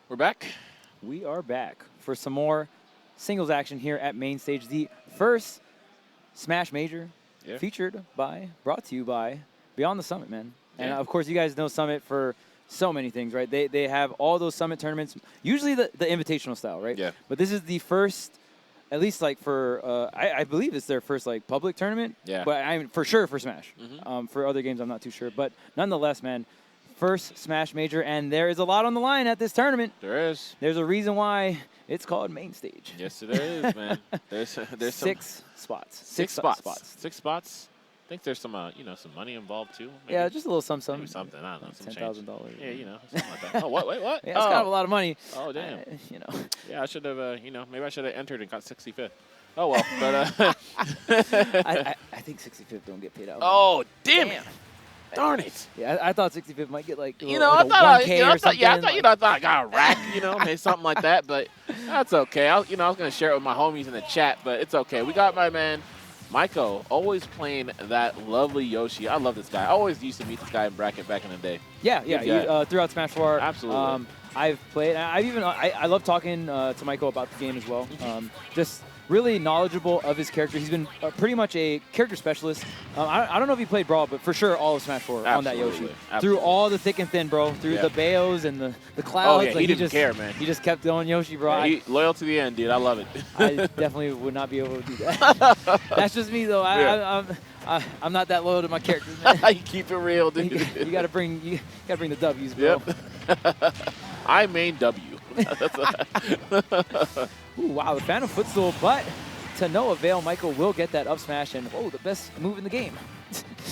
We're back. We are back for some more singles action here at Mainstage. The first Smash Major brought to you by Beyond the Summit, man. And of course, you guys know Summit for so many things, right? They have all those Summit tournaments, usually the invitational style, right? Yeah. But this is the first, at least like for, I believe it's their first like public tournament. Yeah. But I mean, for sure for Smash. Mm-hmm. For other games, I'm not too sure. But nonetheless, man, first Smash Major, and there is a lot on the line at this tournament. There is. There's a reason why it's called Mainstage. Yes, it is, man. There's six spots. Six spots. 6 spots. I think there's some some money involved too. Maybe. Yeah, just a little something. Maybe something. I don't know. Some $10,000. Yeah, something like that. Oh, what? Wait, what? Yeah, it's kind of a lot of money. Oh, damn. Yeah, I should have. Maybe I should have entered and got 65th. Oh well, but I think 65th don't get paid out. Oh, damn it! Darn it! Yeah, I thought 65th might get like I thought I got a rack, maybe something like that. But that's okay. I was gonna share it with my homies in the chat, but it's okay. We got my man Maiko, always playing that lovely Yoshi. I love this guy. I always used to meet this guy in bracket back in the day. Yeah. Throughout Smash 4. Absolutely. I've played. I love talking to Maiko about the game as well. Just really knowledgeable of his character. He's been pretty much a character specialist. I don't know if he played Brawl, but for sure all of Smash 4 on that Yoshi. Through all the thick and thin, bro. Through the Bayos and the clouds. Oh, yeah, he didn't care, man. He just kept going Yoshi, bro. Yeah, loyal to the end, dude. I love it. I definitely would not be able to do that. That's just me, though. I'm not that loyal to my characters, man. You keep it real, dude. You gotta bring the W's, bro. Yep. I main W. Ooh, wow, the Phantom Footstool, but to no avail. Maiko will get that up smash, and the best move in the game.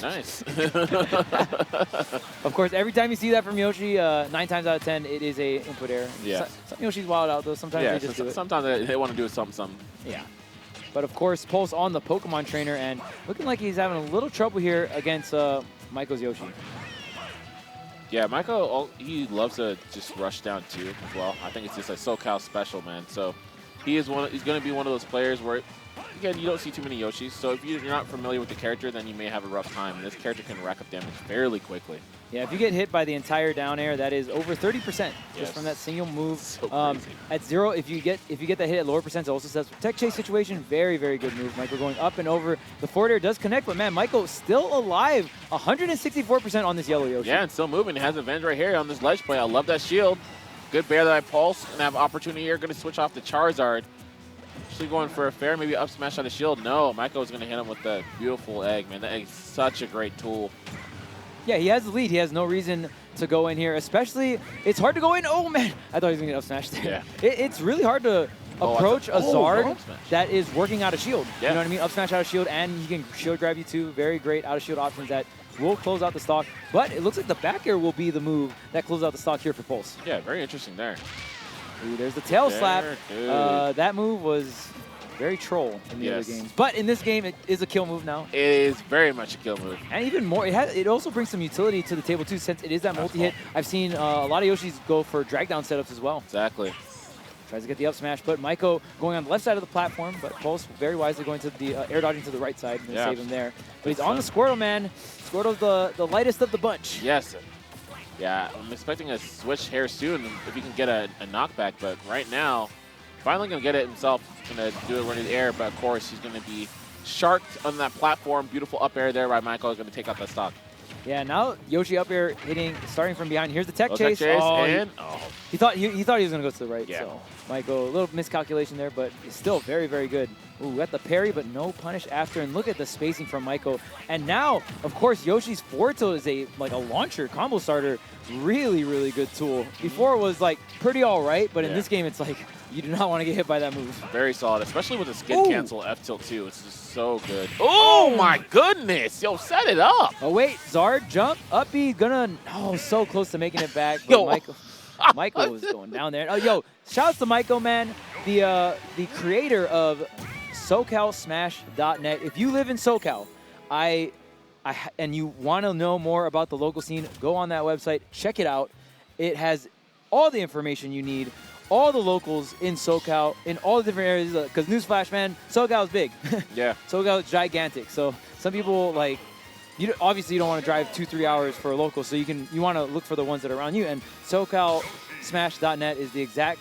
Nice. Of course, every time you see that from Yoshi, 9 times out of 10, it is a input error. Yeah. Some Yoshi's wild out, though. Sometimes they just do it. Sometimes they want to do something. Yeah. But, of course, Pulse on the Pokemon Trainer, and looking like he's having a little trouble here against Maiko's Yoshi. Yeah, Maiko, he loves to just rush down, too, as well. I think it's just a SoCal special, man. So he's going to be one of those players where, again, you don't see too many Yoshis. So if you're not familiar with the character, then you may have a rough time. And this character can rack up damage fairly quickly. Yeah, if you get hit by the entire down air, that is over 30% just from that single move. So at 0, if you get that hit at lower percent, it also says Tech Chase situation, very, very good move. Maiko going up and over. The forward air does connect, but man, Maiko still alive. 164% on this yellow Yoshi. Yeah, and still moving. He has advantage right here on this ledge play. I love that shield. Good bear that I pulse and have opportunity here. Going to switch off the Charizard. Actually going for a fair maybe up smash on the shield. No, Maiko is going to hit him with the beautiful egg, man. That egg is such a great tool. Yeah, he has the lead. He has no reason to go in here, especially it's hard to go in. Oh, man. I thought he was going to get up smash there. Yeah. It's really hard to approach a Zard that is working out of shield. Yeah. You know what I mean? Up smash out of shield, and he can shield grab you too. Very great out of shield options that will close out the stock. But it looks like the back air will be the move that closes out the stock here for Pulse. Yeah, very interesting there. Ooh, there's the tail slap. That move was very troll in the other games. But in this game, it is a kill move now. It is very much a kill move. And even more, it also brings some utility to the table, too, since it is that multi-hit. I've seen a lot of Yoshis go for drag down setups as well. Exactly. Tries to get the up smash, but Maiko going on the left side of the platform, but Pulse very wisely going to the air dodging to the right side and save him there. But he's on the Squirtle, man. Squirtle's the lightest of the bunch. Yes. Yeah, I'm expecting a switch here soon if he can get a knockback, but right now, finally going to get it himself. Going to do it running the air, but of course he's going to be sharked on that platform. Beautiful up air there by Maiko. Is going to take out that stock. Yeah, now Yoshi up air hitting, starting from behind. Here's the tech chase. He thought he was going to go to the right. Yeah. So Maiko, a little miscalculation there, but it's still very, very good. Ooh, got the parry, but no punish after. And look at the spacing from Maiko. And now, of course, Yoshi's forward tilt is a launcher, combo starter. Really, really good tool. Before it was like pretty all right, but in this game it's like you do not want to get hit by that move. Very solid, especially with the skid cancel F tilt too. It's just so good. Oh my goodness! Yo, set it up. Oh wait, Zard jump up B, so close to making it back. But Maiko was going down there. Oh yo, shouts to Maiko, man, the creator of SoCalSmash.net. If you live in SoCal, and you want to know more about the local scene, go on that website, check it out. It has all the information you need, all the locals in SoCal, in all the different areas, because newsflash, man, SoCal is big. Yeah. SoCal is gigantic. So some people, obviously you don't want to drive 2-3 hours for a local, so you want to look for the ones that are around you. And SoCal Smash.net is the exact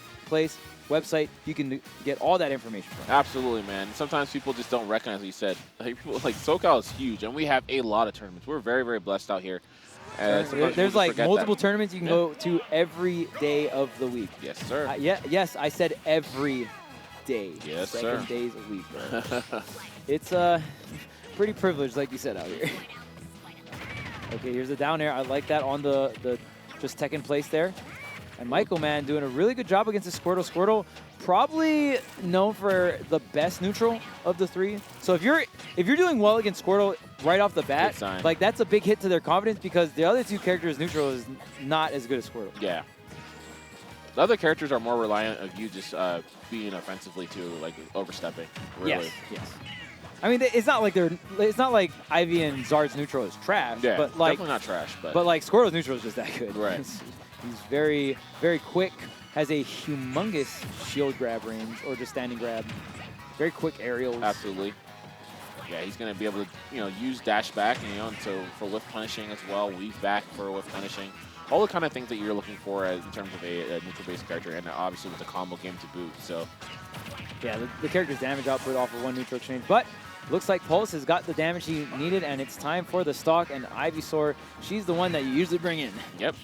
website you can get all that information from. Absolutely, man. Sometimes people just don't recognize what you said. Like, people, like SoCal is huge, and we have a lot of tournaments. We're very, very blessed out here. There's like multiple tournaments you can go to every day of the week. Yes, sir. Yes, I said every day. Yes, 7 days a week, bro. It's pretty privileged, like you said, out here. Okay, here's the down air. I like that on the just tech in place there. And Maiko, man, doing a really good job against the Squirtle. Squirtle probably known for the best neutral of the three. So if you're doing well against Squirtle right off the bat, like that's a big hit to their confidence because the other two characters' neutral is not as good as Squirtle. Yeah. The other characters are more reliant of you just being offensively too, like overstepping. Really. Yes. I mean, it's not like Ivy and Zard's neutral is trash. Yeah, but like, definitely not trash. But like Squirtle's neutral is just that good. Right. He's very, very quick, has a humongous shield grab range, or just standing grab. Very quick aerials. Absolutely. Yeah, he's going to be able to, use dash back, and so for whiff punishing as well, weave back for whiff punishing. All the kind of things that you're looking for in terms of a neutral-based character, and obviously with the combo game to boot. So, yeah, the character's damage output off of one neutral exchange, but looks like Pulse has got the damage he needed, and it's time for the stock. And Ivysaur, she's the one that you usually bring in. Yep.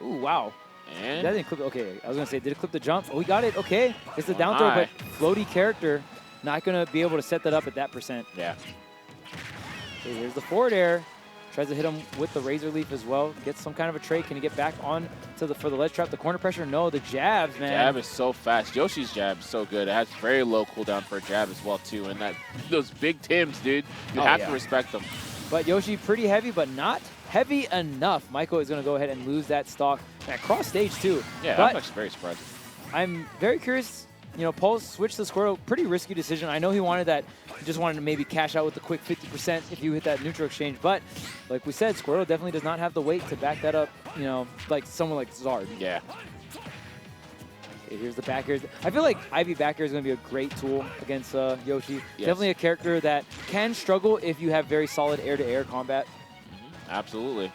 Ooh, wow. And that didn't clip. Okay, I was gonna say, did it clip the jump? Oh, we got it. Okay, it's the down throw, but floaty character not gonna be able to set that up at that percent. Yeah. Okay, here's the forward air. Tries to hit him with the Razor Leaf as well. Gets some kind of a trade. Can he get back on to for the ledge trap? The corner pressure? No, the jabs, man. Jab is so fast. Yoshi's jab is so good. It has very low cooldown for a jab as well, too. And those big Tims, dude, you have to respect them. But Yoshi pretty heavy, but not heavy enough. Maiko is going to go ahead and lose that stock. And cross stage, too. Yeah, that's actually very surprising. I'm very curious. Pulse switched to Squirtle. Pretty risky decision. I know he wanted that. He just wanted to maybe cash out with the quick 50% if you hit that neutral exchange. But like we said, Squirtle definitely does not have the weight to back that up, like someone like Zard. Yeah. Okay, here's the back air. I feel like Ivy back air is going to be a great tool against Yoshi. Yes. Definitely a character that can struggle if you have very solid air-to-air combat. Absolutely.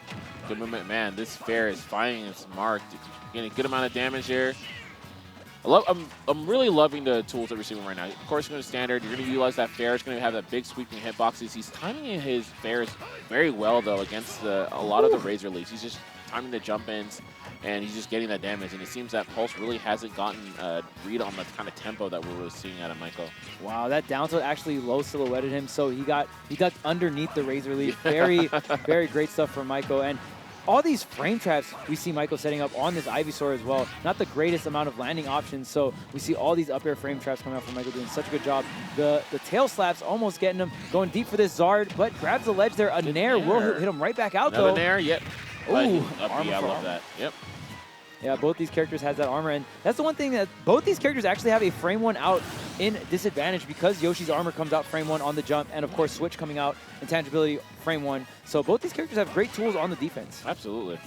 Good movement. Man, this fair is finding its mark. Getting a good amount of damage there. I'm really loving the tools that we're seeing right now. Of course, you're going to standard. You're going to utilize that fair. It's going to have that big sweeping hitboxes. He's timing his fairs very well, though, against a lot of the Razor Leafs. He's just timing the jump-ins, and he's just getting that damage. And it seems that Pulse really hasn't gotten a read on the kind of tempo that we're really seeing out of Maiko. Wow, that down tilt actually low silhouetted him, so he ducked underneath the Razor Leaf. Very, very great stuff from Maiko. And all these frame traps we see Maiko setting up on this Ivysaur as well. Not the greatest amount of landing options, so we see all these up air frame traps coming out from Maiko doing such a good job. The tail slaps almost getting him, going deep for this Zard, but grabs the ledge there. A Nair will hit him right back out, though. Another Nair, yep. Ooh, I love that. Yep. Yeah, both these characters has that armor, and that's the one thing that both these characters actually have a frame one out in disadvantage because Yoshi's armor comes out frame one on the jump, and of course Switch coming out intangibility frame one. So both these characters have great tools on the defense. Absolutely.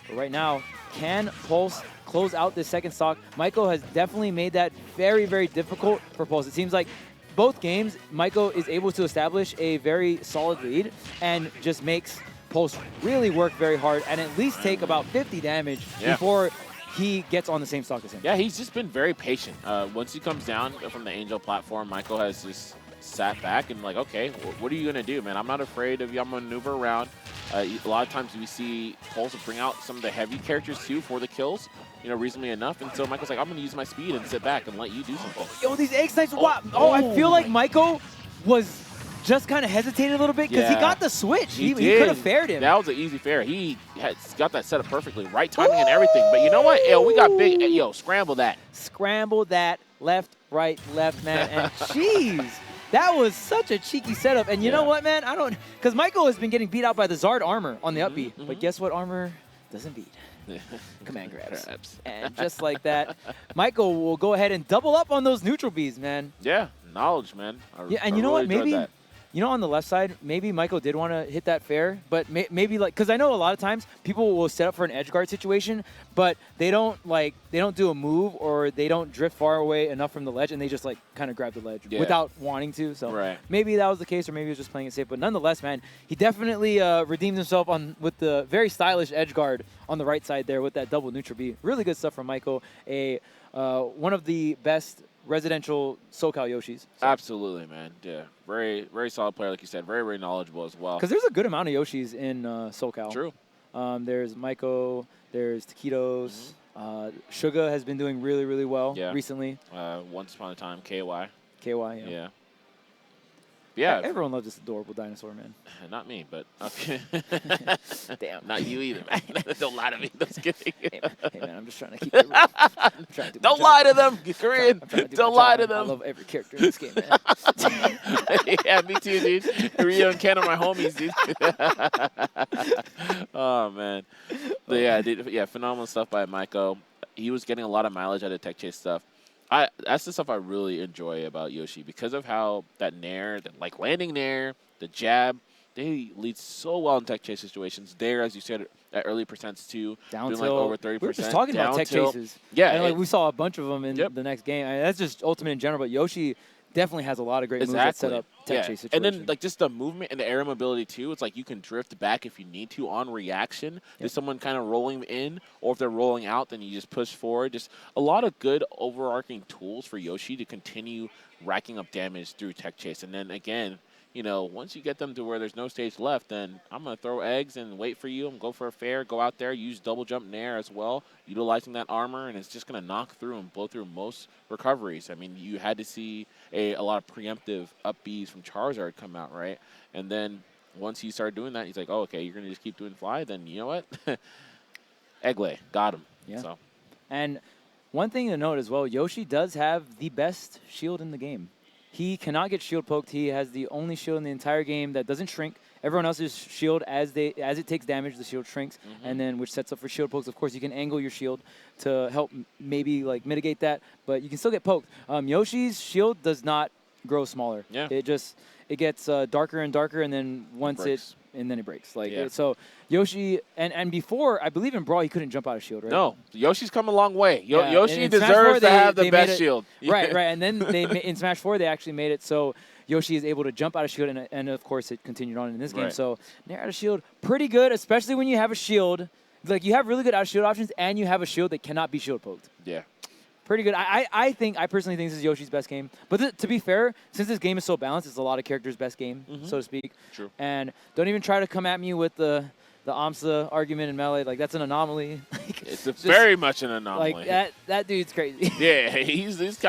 But right now, can Pulse close out this second stock? Maiko has definitely made that very, very difficult for Pulse. It seems like both games, Maiko is able to establish a very solid lead and just makes Pulse really work very hard and at least take about 50 damage before he gets on the same stock as him. Yeah, he's just been very patient. Once he comes down from the Angel platform, Maiko has just sat back and like, okay, what are you going to do, man? I'm not afraid of you. I'm going to maneuver around. A lot of times we see Pulse bring out some of the heavy characters too for the kills, reasonably enough. And so Maiko's like, I'm going to use my speed and sit back and let you do something. Yo, these egg snipes, I feel like Maiko was just kind of hesitated a little bit because he got the switch. He could have faired him. That was an easy fair. He had got that set up perfectly. Right timing and everything. But you know what? Yo, we got big. Yo, scramble that. Scramble that. Left, right, left, man. And jeez, that was such a cheeky setup. And you know what, man? Because Maiko has been getting beat out by the Zard armor on the up B. But guess what armor doesn't beat? Command grabs. And just like that, Maiko will go ahead and double up on those neutral Bs, man. Yeah, knowledge, man. And you know what? you know, on the left side, maybe Maiko did want to hit that fair, but maybe like, because I know a lot of times people will set up for an edge guard situation, but they don't do a move or they don't drift far away enough from the ledge, and they just like kind of grab the ledge without wanting to. So maybe that was the case, or maybe he was just playing it safe. But nonetheless, man, he definitely redeemed himself with the very stylish edge guard on the right side there with that double neutral B. Really good stuff from Maiko. One of the best residential SoCal Yoshis. So. Absolutely, man. Yeah, very, very solid player, like you said. Very, very knowledgeable as well. Because there's a good amount of Yoshis in SoCal. True. There's Maiko. There's Taquitos. Suga has been doing really, really well recently. Once upon a time, KY. KY, yeah. Yeah. Everyone loves this adorable dinosaur, man. Not me, but okay. Damn. Not you either, man. Don't lie to me. Just kidding. Hey, man, I'm just trying to keep it Don't lie to them, Korean. Don't lie to them. I love every character in this game, man. Yeah, me too, dude. Rio and Ken are my homies, dude. Oh, man. But yeah, dude, phenomenal stuff by Maiko. He was getting a lot of mileage out of tech chase stuff. That's the stuff I really enjoy about Yoshi because of how that nair, like landing nair, the jab, they lead so well in tech chase situations. There, as you said, at early percents too, down doing like over 30%. We were just talking about tech chases. Yeah, and like we saw a bunch of them in the next game. I mean, that's just ultimate in general, but Yoshi definitely has a lot of great moves that set up tech chase situations. And then like just the movement and the air mobility too. It's like you can drift back if you need to on reaction. If someone kind of rolling in, or if they're rolling out, then you just push forward. Just a lot of good overarching tools for Yoshi to continue racking up damage through tech chase. And then again, you know, once you get them to where there's no stage left, then I'm going to throw eggs and wait for you and go for a fair, go out there, use double jump nair as well, utilizing that armor, and it's just going to knock through and blow through most recoveries. I mean, you had to see a lot of preemptive up Bs from Charizard come out, right? And then once he started doing that, he's like, oh, okay, you're going to just keep doing fly? Then you know what? Egglay, got him. Yeah. So. And one thing to note as well, Yoshi does have the best shield in the game. He cannot get shield poked. He has the only shield in the entire game that doesn't shrink. Everyone else's shield, as it takes damage, the shield shrinks, and then which sets up for shield pokes. Of course, you can angle your shield to help maybe like mitigate that, but you can still get poked. Yoshi's shield does not grow smaller. Yeah. It gets darker and darker, and then once then it breaks. Like so, Yoshi and before I believe in Brawl he couldn't jump out of shield, right? No, Yoshi's come a long way. Yoshi deserves to have the best shield. Right. And then in Smash 4 they actually made it so Yoshi is able to jump out of shield, and of course it continued on in this game. So nair out of shield, pretty good, especially when you have a shield. Like you have really good out of shield options, and you have a shield that cannot be shield poked. Yeah. Pretty good. I personally think this is Yoshi's best game. But to be fair, since this game is so balanced, it's a lot of characters' best game, so to speak. True. And don't even try to come at me with the AMSA argument in Melee. Like, that's an anomaly. It's very much an anomaly. Like, that dude's crazy. Yeah, he's kind